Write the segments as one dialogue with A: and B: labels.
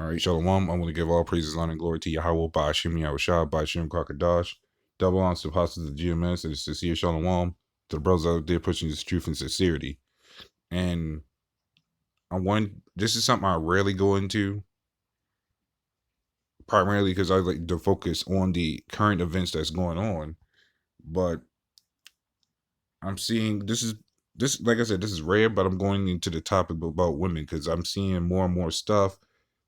A: All right, Shalom. I want to give all praises, honor, and glory to YAHAWAHSHI'S, YAHAWAHSHI'S, Kakadash. Double honors to the apostles of GMS and sincere Shalom to the brothers out there pushing this truth and sincerity. And this is something I rarely go into, primarily because I like to focus on the current events that's going on. But I'm seeing this, like I said, this is rare, but I'm going into the topic about women because I'm seeing more and more stuff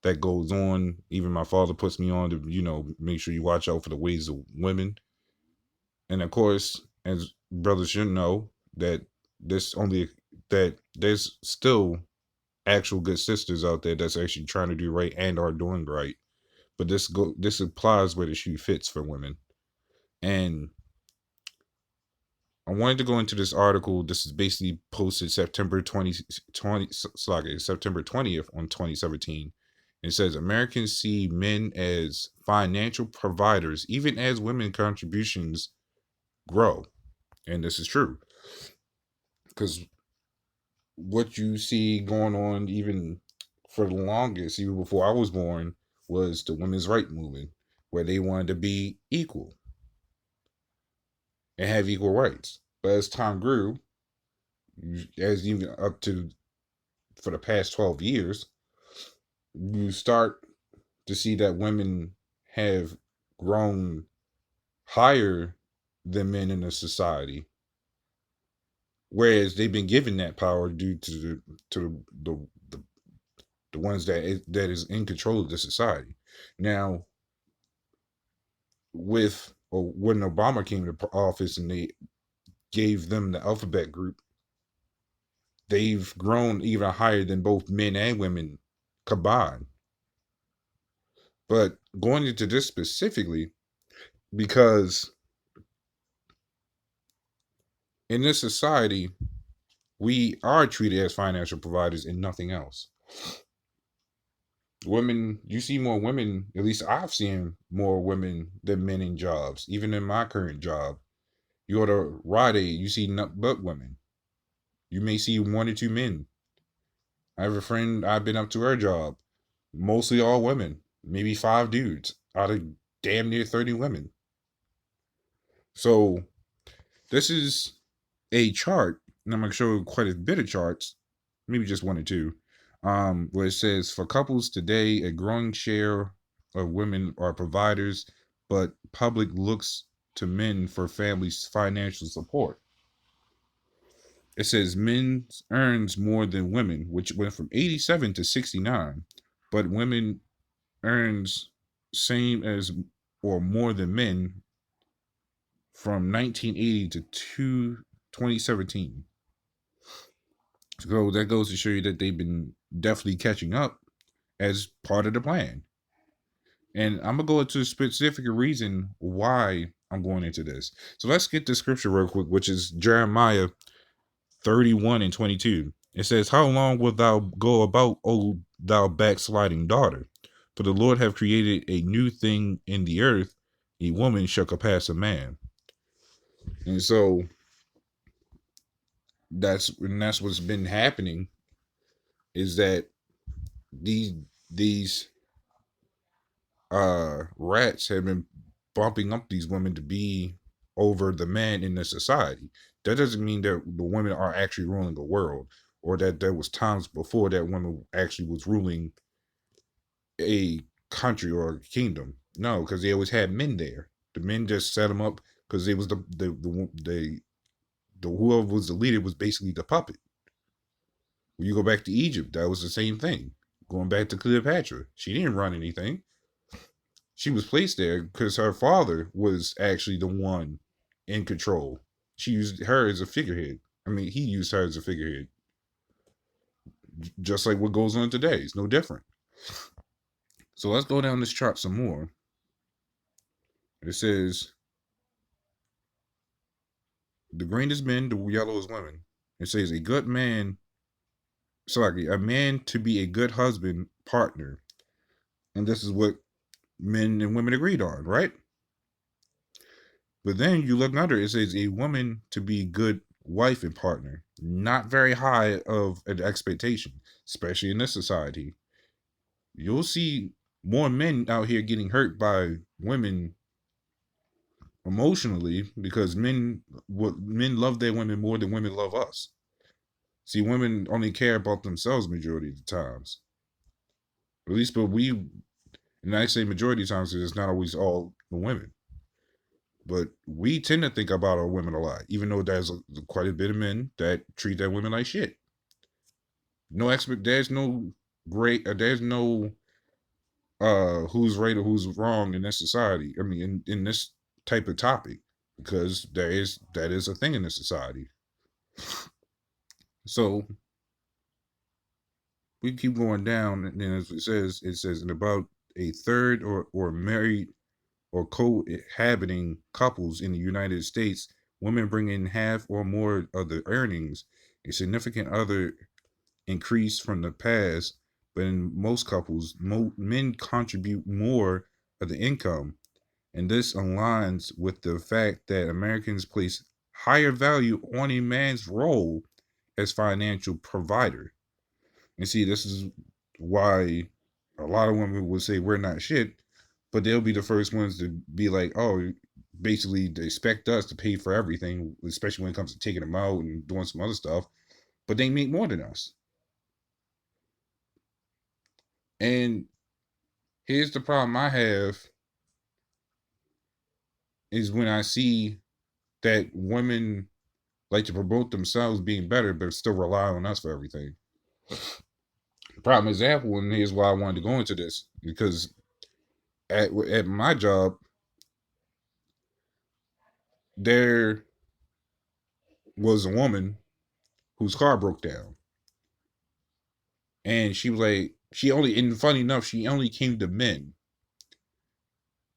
A: that goes on. Even my father puts me on to, make sure you watch out for the ways of women. And of course, as brothers should know, that this only that there's still actual good sisters out there that's actually trying to do right and are doing right. But this applies where the shoe fits for women. And I wanted to go into this article. This is basically posted September 20th on 2017. It says Americans see men as financial providers, even as women contributions grow. And this is true. Because what you see going on, even for the longest, even before I was born, was the women's right movement, where they wanted to be equal and have equal rights. But as time grew, as even up to for the past 12 years, you start to see that women have grown higher than men in the society, whereas they've been given that power due to the ones that is in control of the society. Now, when Obama came to office and they gave them the alphabet group, they've grown even higher than both men and women combined. But going into this specifically, because in this society, we are treated as financial providers and nothing else. Women, you see more women, at least I've seen more women than men in jobs, even in my current job. You go to Rite Aid, you see nothing but women. You may see one or two men. I have a friend, I've been up to her job, mostly all women, maybe 5 dudes out of damn near 30 women. So this is a chart, and I'm going to show quite a bit of charts, maybe just one or two, where it says for couples today, a growing share of women are providers, but public looks to men for families' financial support. It says men earns more than women, which went from 87 to 69, but women earns same as or more than men from 1980 to 2017. So that goes to show you that they've been definitely catching up as part of the plan. And I'm going to go into a specific reason why I'm going into this. So let's get the scripture real quick, which is Jeremiah 31 and 22. It says, how long wilt thou go about, O thou backsliding daughter? For the Lord have created a new thing in the earth, a woman shall surpass a man. And so that's what's been happening, is that these rats have been bumping up these women to be over the man in the society. That doesn't mean that the women are actually ruling the world, or that there was times before that women actually was ruling a country or a kingdom. No, because they always had men there. The men just set them up because it was the whoever was the leader was basically the puppet. When you go back to Egypt, that was the same thing. Going back to Cleopatra, she didn't run anything. She was placed there because her father was actually the one in control. She used her as a figurehead. I mean, he used her as a figurehead. Just like what goes on today. It's no different. So let's go down this chart some more. It says, the green is men, the yellow is women. It says, a good man, a man to be a good husband, partner. And this is what men and women agreed on, right? But then you look under it says a woman to be good wife and partner. Not very high of an expectation, especially in this society. you'll see more men out here getting hurt by women emotionally because men love their women more than women love us. See, women only care about themselves majority of the times. At least, but and I say majority of times because it's not always all the women. But we tend to think about our women a lot, even though quite a bit of men that treat their women like shit. No expert. There's no great. There's no who's right or who's wrong in this society. I mean, in this type of topic, because that is a thing in this society. So we keep going down, and then as it says in about a third or married or cohabiting couples in the United States, women bring in half or more of the earnings. A significant other increase from the past, but in most couples, men contribute more of the income. And this aligns with the fact that Americans place higher value on a man's role as financial provider. And see, this is why a lot of women will say we're not shit, but they'll be the first ones to be like, oh, basically they expect us to pay for everything, especially when it comes to taking them out and doing some other stuff, but they make more than us. And here's the problem I have is when I see that women like to promote themselves being better, but still rely on us for everything. Problem example, and here's why I wanted to go into this because at my job, there was a woman whose car broke down, and she was like, she only, and funny enough, she only came to men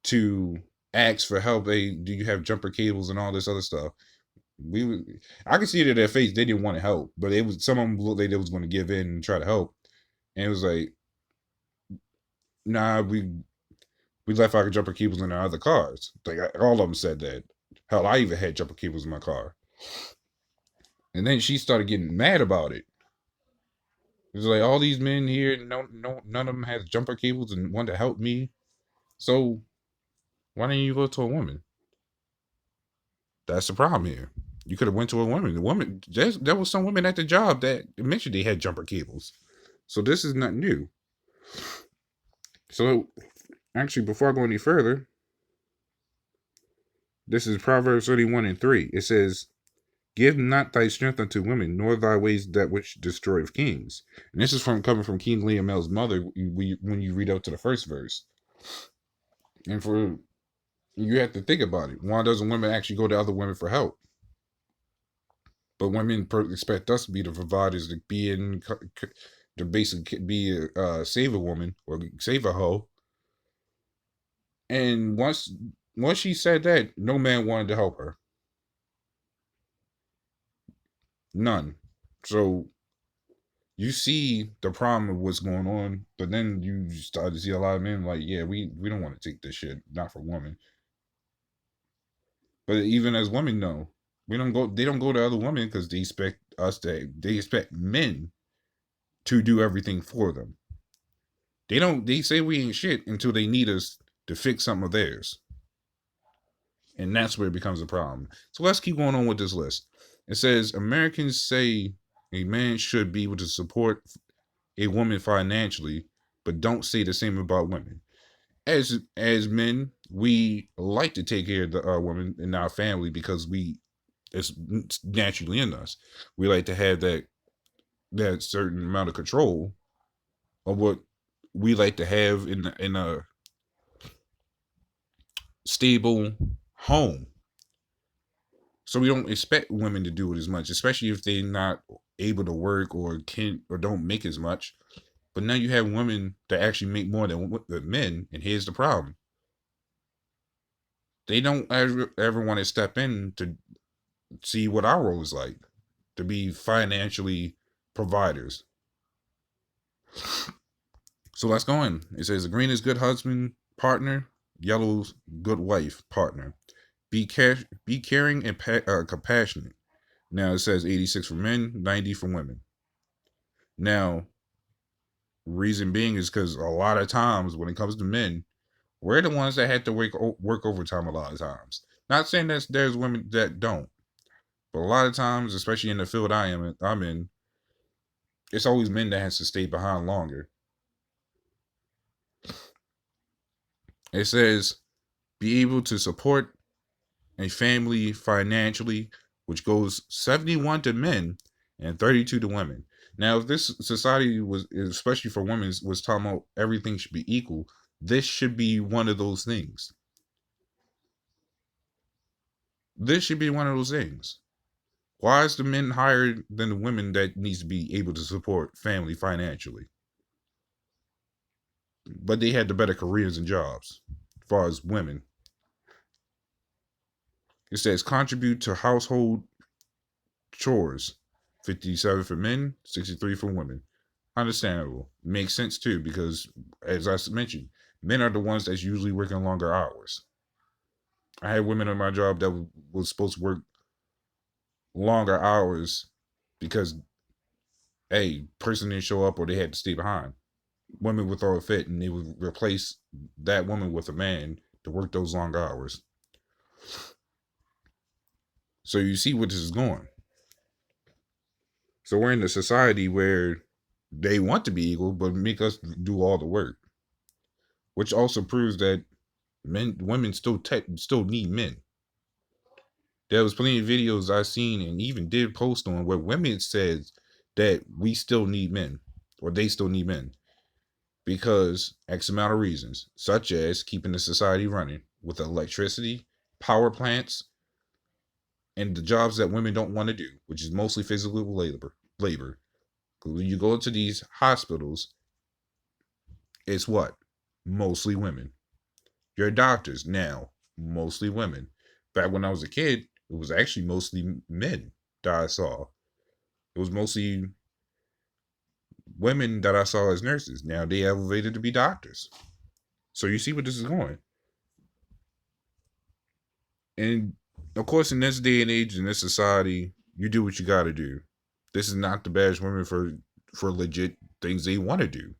A: to ask for help. Hey, do you have jumper cables and all this other stuff? I could see it in their face. They didn't want to help, but it was some of them looked like they was going to give in and try to help. And it was like, nah, we left our jumper cables in our other cars. Like all of them said that. Hell, I even had jumper cables in my car. And then she started getting mad about it. It was like all these men here, none of them has jumper cables and want to help me. So why didn't you go to a woman? That's the problem here. You could have went to a woman. The woman, there was some women at the job that mentioned they had jumper cables. So this is not new. So actually, before I go any further, this is Proverbs 31:3. It says, give not thy strength unto women, nor thy ways that which destroy kings. And this is from coming from King Leomel's mother when you read out to the first verse. And for you have to think about it. Why doesn't women actually go to other women for help? But women expect us to be the providers, to be in, to basically be save a woman or save a hoe. And once she said that, no man wanted to help her. None. So you see the problem of what's going on, but then you start to see a lot of men like, yeah, we don't want to take this shit, not for women. But even as women know, they don't go to other women because they expect men to do everything for them. They say we ain't shit until they need us to fix something of theirs. And that's where it becomes a problem. So let's keep going on with this list. It says Americans say a man should be able to support a woman financially, but don't say the same about women. As men, we like to take care of our women in our family because it's naturally in us. We like to have that certain amount of control of what we like to have in a stable home. So we don't expect women to do it as much, especially if they're not able to work or can or don't make as much. But now you have women that actually make more than men, and here's the problem: they don't ever want to step in to see what our role is like, to be financially providers. So let's go in. It says green is good husband partner, yellow's good wife partner. Be caring and compassionate. Now it says 86 for men, 90 for women. Now Reason being is because a lot of times when it comes to men, we're the ones that had to work overtime a lot of times. Not saying that there's women that don't, but a lot of times, especially in the field I'm in, it's always men that has to stay behind longer. It says be able to support a family financially, which goes 71 to men and 32 to women. Now, if this society was, especially for women, was talking about everything should be equal, this should be one of those things. This should be one of those things. Why is the men higher than the women that needs to be able to support family financially? But they had the better careers and jobs, as far as women. It says contribute to household chores, 57 for men, 63 for women. Understandable. Makes sense too, because as I mentioned, men are the ones that's usually working longer hours. I had women on my job that was supposed to work longer hours because a person didn't show up or they had to stay behind. Women would throw a fit and they would replace that woman with a man to work those long hours. So you see where this is going. So we're in a society where they want to be equal, but make us do all the work, which also proves that women still need men. There was plenty of videos I seen and even did post on where women said that we still need men, or they still need men, because X amount of reasons, such as keeping the society running with electricity, power plants, and the jobs that women don't want to do, which is mostly physical labor. Because when you go to these hospitals, it's what? Mostly women. Your doctors now, mostly women. Back when I was a kid, it was actually mostly men that I saw. It was mostly women that I saw as nurses. Now they elevated to be doctors. So you see where this is going. And of course, in this day and age, in this society, you do what you got to do. This is not to bash women for legit things they want to do,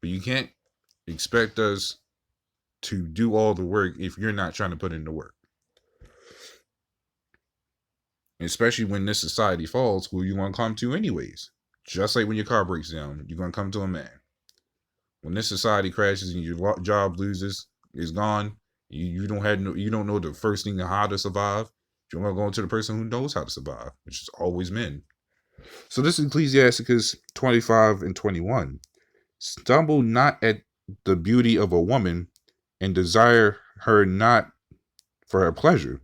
A: but you can't expect us to do all the work if you're not trying to put in the work. Especially when this society falls, who you want to come to anyways. Just like when your car breaks down, you're going to come to a man. When this society crashes and your job is gone, you don't know the first thing on how to survive. You're going to go into the person who knows how to survive, which is always men. So this is Ecclesiasticus 25 and 21. Stumble not at the beauty of a woman, and desire her not for her pleasure.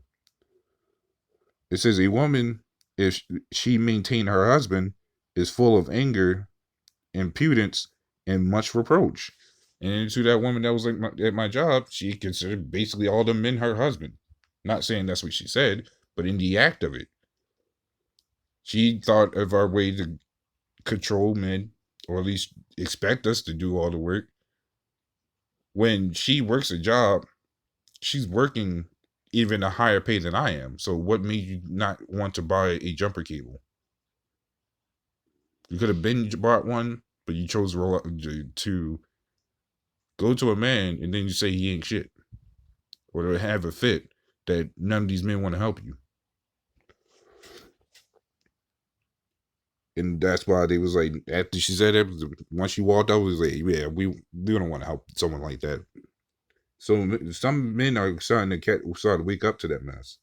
A: It says a woman, if she maintain her husband, is full of anger, impudence, and much reproach. And to that woman that was at my job, she considered basically all the men her husband. Not saying that's what she said, but in the act of it, she thought of our way to control men, or at least expect us to do all the work. When she works a job, she's working even a higher pay than I am. So what made you not want to buy a jumper cable? You could have been bought one, but you chose to go to a man and then you say he ain't shit, or to have a fit that none of these men want to help you. And that's why they was like, after she said that, once she walked out, it was like, yeah, we don't want to help someone like that. So some men are starting to wake up to that mess.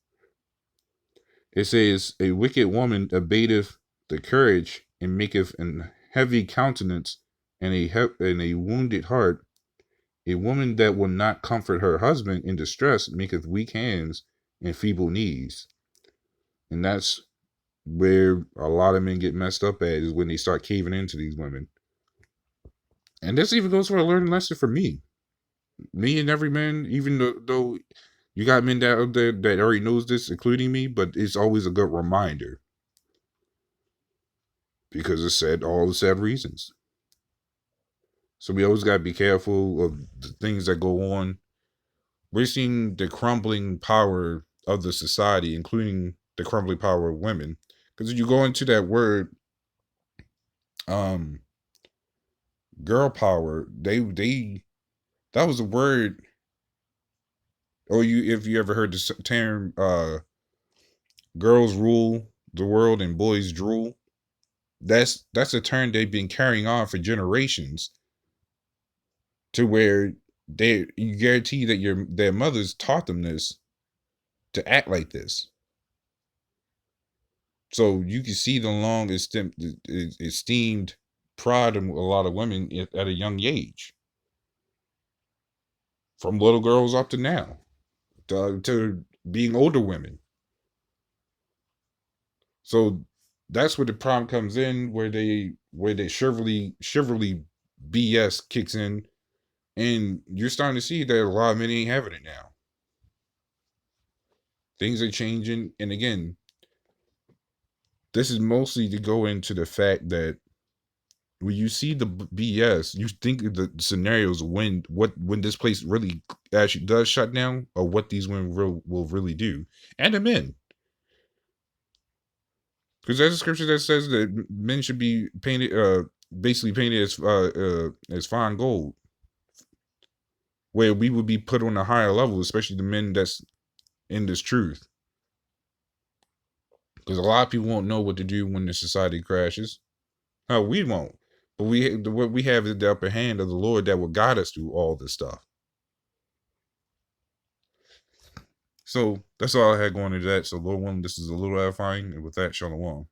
A: It says, a wicked woman abateth the courage, and maketh an heavy countenance, and a wounded heart. A woman that will not comfort her husband in distress maketh weak hands and feeble knees. And that's where a lot of men get messed up at, is when they start caving into these women. And this even goes for a learning lesson for me. Me and every man, even though you got men that out there that already knows this, including me, but it's always a good reminder. Because it said all the sad reasons. So we always got to be careful of the things that go on. We're seeing the crumbling power of the society, including the crumbling power of women. Because if you go into that word, girl power. They that was a word. Or you, if you ever heard the term, girls rule the world and boys drool. That's a term they've been carrying on for generations, to where they, you guarantee that their mothers taught them this, to act like this. So you can see the long esteemed pride of a lot of women at a young age, from little girls up to now, to being older women. So that's where the problem comes in, where they chivalry BS kicks in, and you're starting to see that a lot of men ain't having it now. Things are changing, and again, this is mostly to go into the fact that when you see the BS, you think of the scenarios when this place really actually does shut down, or what these women will really do, and the men. Because there's a scripture that says that men should be painted, basically painted as fine gold, where we would be put on a higher level, especially the men that's in this truth. Because a lot of people won't know what to do when the society crashes. No, we won't. But what we have is the upper hand of the Lord that will guide us through all this stuff. So that's all I had going into that. So Lord willing, this is a little edifying. And with that, shalom.